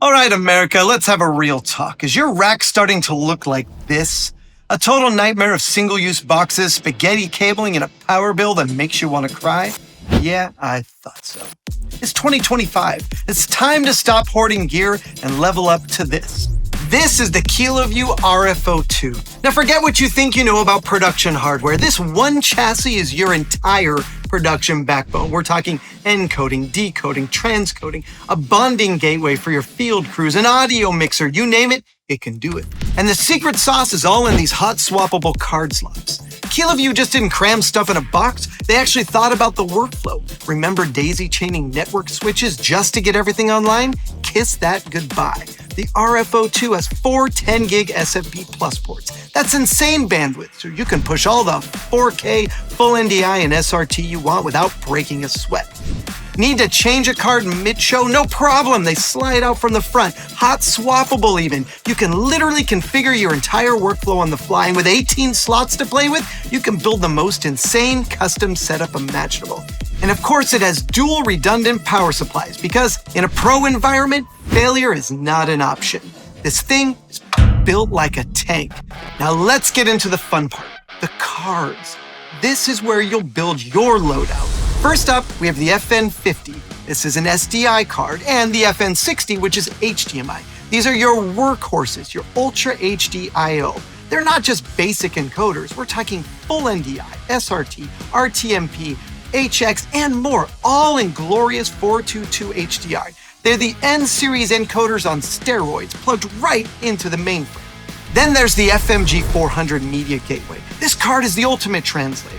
All right, America, let's have a real talk. Is your rack starting to look like this? A total nightmare of single-use boxes, spaghetti cabling, and a power bill that makes you want to cry? Yeah, I thought so. It's 2025. It's time to stop hoarding gear and level up to this. This is the Kiloview RF02. Now forget what you think you know about production hardware. This one chassis is your entire production backbone. We're talking encoding, decoding, transcoding, a bonding gateway for your field crews, an audio mixer, you name it, it can do it. And the secret sauce is all in these hot swappable card slots. Kiloview just didn't cram stuff in a box. They actually thought about the workflow. Remember daisy chaining network switches just to get everything online? Kiss that goodbye. The RF02 has 4 10-gig SFP Plus ports. That's insane bandwidth, so you can push all the 4K, full NDI, and SRT you want without breaking a sweat. Need to change a card mid-show? No problem. They slide out from the front. Hot swappable even. You can literally configure your entire workflow on the fly, and with 18 slots to play with, you can build the most insane custom setup imaginable. And of course, it has dual redundant power supplies because in a pro environment, failure is not an option. This thing is built like a tank. Now let's get into the fun part, the cards. This is where you'll build your loadout. First up, we have the FN50. This is an SDI card, and the FN60, which is HDMI. These are your workhorses, your Ultra HD I/O. They're not just basic encoders. We're talking full NDI, SRT, RTMP, HX, and more, all in glorious 422 HDR. They're the N-series encoders on steroids, plugged right into the mainframe. Then there's the FMG 400 Media Gateway. This card is the ultimate translator.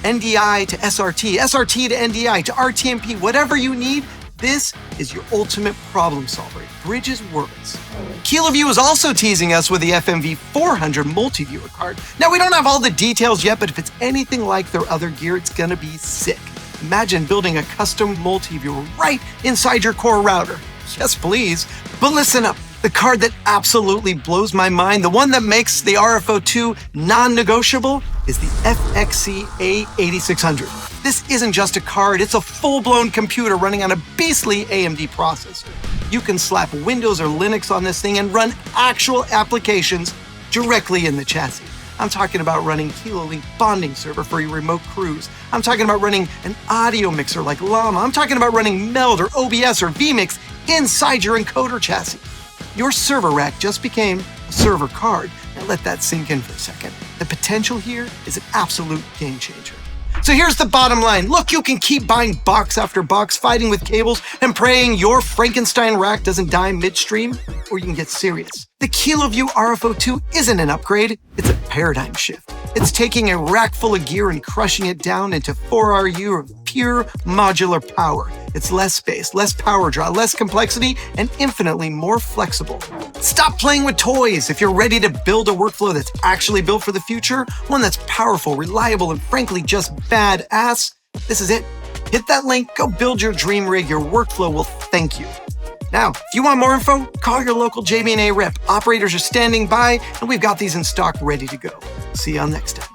NDI to SRT, SRT to NDI to RTMP, whatever you need, this is your ultimate problem solver. It bridges worlds. Kiloview is also teasing us with the FMV 400 multi-viewer card. Now, we don't have all the details yet, but if it's anything like their other gear, it's gonna be sick. Imagine building a custom multi-viewer right inside your core router. Yes, please. But listen up. The card that absolutely blows my mind, the one that makes the RF02 non-negotiable, is the FXC A8600. This isn't just a card, it's a full-blown computer running on a beastly AMD processor. You can slap Windows or Linux on this thing and run actual applications directly in the chassis. I'm talking about running Kilolink bonding server for your remote crews. I'm talking about running an audio mixer like Llama. I'm talking about running Meld or OBS or vMix inside your encoder chassis. Your server rack just became a server card. Now let that sink in for a second. The potential here is an absolute game changer. So here's the bottom line. Look, you can keep buying box after box, fighting with cables, and praying your Frankenstein rack doesn't die midstream, or you can get serious. The Kiloview RF02 isn't an upgrade, it's a paradigm shift. It's taking a rack full of gear and crushing it down into 4RU of pure modular power. It's less space, less power draw, less complexity, and infinitely more flexible. Stop playing with toys. If you're ready to build a workflow that's actually built for the future, one that's powerful, reliable, and frankly just badass, this is it. Hit that link, go build your dream rig. Your workflow will thank you. Now, if you want more info, call your local JB&A rep. Operators are standing by, and we've got these in stock ready to go. See you on next time.